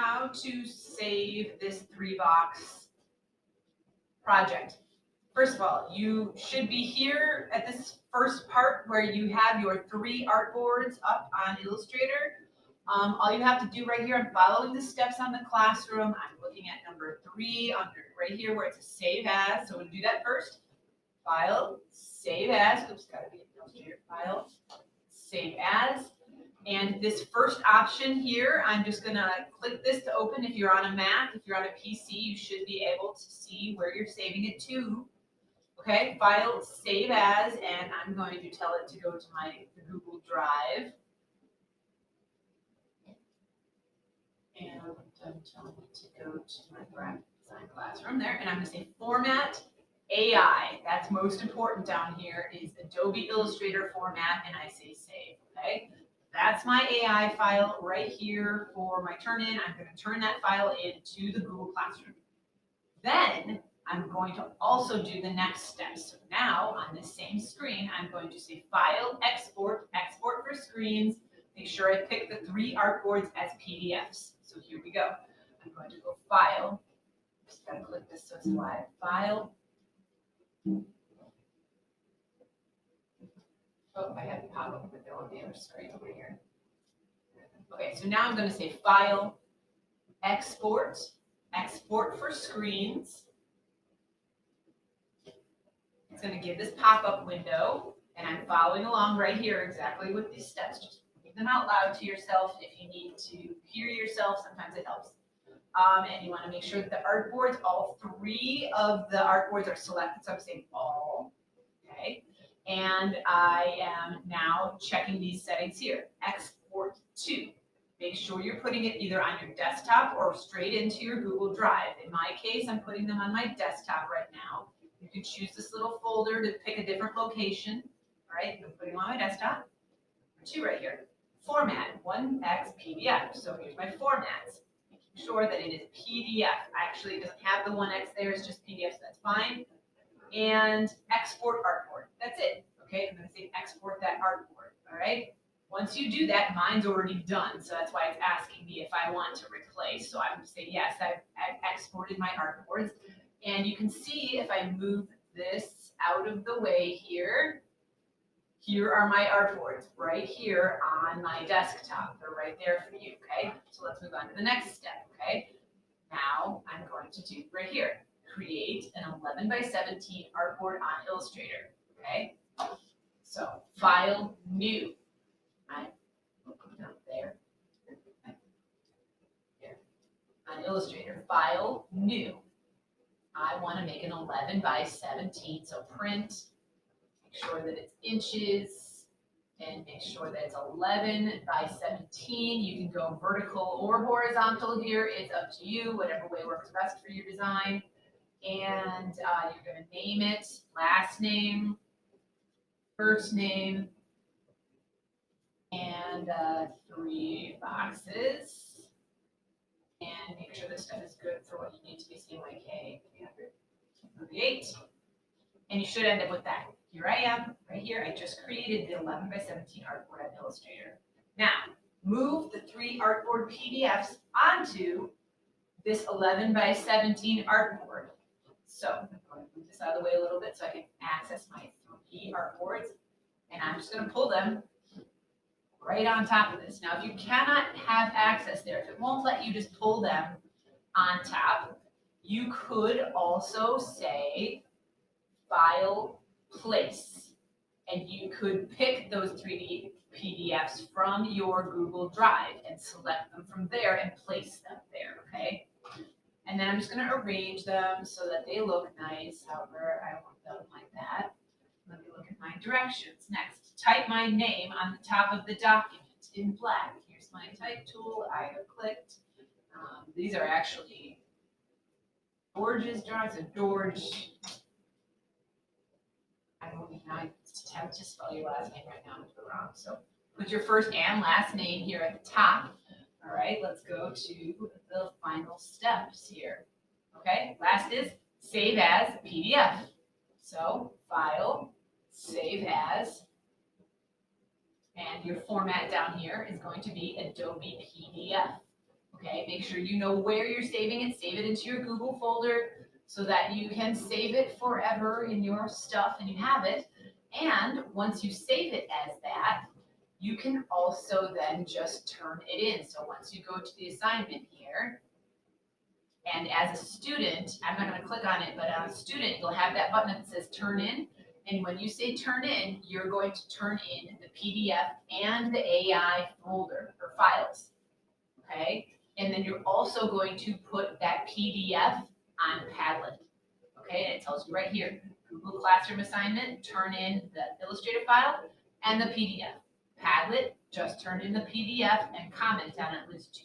how to save this 3-box project. First of all, you should be here at this first part where you have your 3 artboards up on Illustrator. All you have to do right here, I'm following the steps on the classroom. I'm looking at number 3 under right here where it says Save As. So I'm going to do that first. File, Save As. Oops, got to be Illustrator. File, Save As. And this first option here, I'm just going to click this to open. If you're on a Mac, if you're on a PC, you should be able to see where you're saving it to. Okay, File, Save As, and I'm going to tell it to go to my Google Drive. And I'm telling it to go to my graphic design classroom there, and I'm going to say Format AI. That's most important down here is Adobe Illustrator format, and I say Save. Okay, that's my AI file right here for my turn-in. I'm going to turn that file into the Google Classroom. Then I'm going to also do the next step. So now on this same screen, I'm going to say File, Export, Export for Screens. Make sure I pick the 3 artboards as PDFs. So here we go. I'm going to go File. Just got to click this so it's live. File. Oh, I have to pop up the window on the other screen over here. Okay, so now I'm going to say File, Export, Export for Screens. It's going to give this pop-up window, and I'm following along right here exactly with these steps. Just read them out loud to yourself if you need to hear yourself. Sometimes it helps. And you want to make sure that the artboards, all 3 of the artboards are selected. So I'm saying all. Okay. And I am now checking these settings here. Export to. Make sure you're putting it either on your desktop or straight into your Google Drive. In my case, I'm putting them on my desktop right now. You can choose this little folder to pick a different location. All right, I'm putting them on my desktop. 2 right here. Format, 1x PDF. So here's my formats. Making sure that it is PDF. Actually, it doesn't have the 1x there. It's just PDF, so that's fine. And export artboard. That's it. Okay, I'm going to say export that artboard. All right. Once you do that, mine's already done. So that's why it's asking me if I want to replace. So I'm going to say, yes, I've exported my artboards. And you can see if I move this out of the way here, here are my artboards right here on my desktop. They're right there for you, okay? So let's move on to the next step, okay? Now I'm going to do right here, create an 11 by 17 artboard on Illustrator, okay? So File, New. I will put it up there. Here. On Illustrator, File, New. I want to make an 11 by 17, so print, make sure that it's inches, and make sure that it's 11 by 17. You can go vertical or horizontal here. It's up to you, whatever way works best for your design. And you're going to name it, last name, first name, and 3 boxes. And make sure this stuff is good for what you need to be seeing, like create. And you should end up with that. Here I am, right here. I just created the 11 by 17 artboard on Illustrator. Now, move the 3 artboard PDFs onto this 11 by 17 artboard. So I'm going to move this out of the way a little bit so I can access my 3 artboards. And I'm just going to pull them right on top of this. Now, if you cannot have access there, if it won't let you just pull them on top, you could also say File, Place, and you could pick those 3D PDFs from your Google Drive and select them from there and place them there, okay? And then I'm just going to arrange them so that they look nice, however I want them like that. Let me look at my directions. Next, type my name on the top of the document in black. Here's my type tool. I have clicked. These are actually George's drawings. So George, I attempt to spell your last name right now. I'm wrong. So put your first and last name here at the top. All right, let's go to the final steps here. Okay, last is save as PDF. So File, Save As, and your format down here is going to be Adobe PDF. Okay, make sure you know where you're saving it. Save it into your Google folder so that you can save it forever in your stuff and you have it. And once you save it as that, you can also then just turn it in. So once you go to the assignment here, and as a student, I'm not gonna click on it, but as a student, you'll have that button that says turn in. And when you say turn in, you're going to turn in the PDF and the AI folder or files, okay? And then you're also going to put that PDF on Padlet, okay? And it tells you right here, Google Classroom assignment, turn in the Illustrator file and the PDF. Padlet, just turn in the PDF and comment on at least 2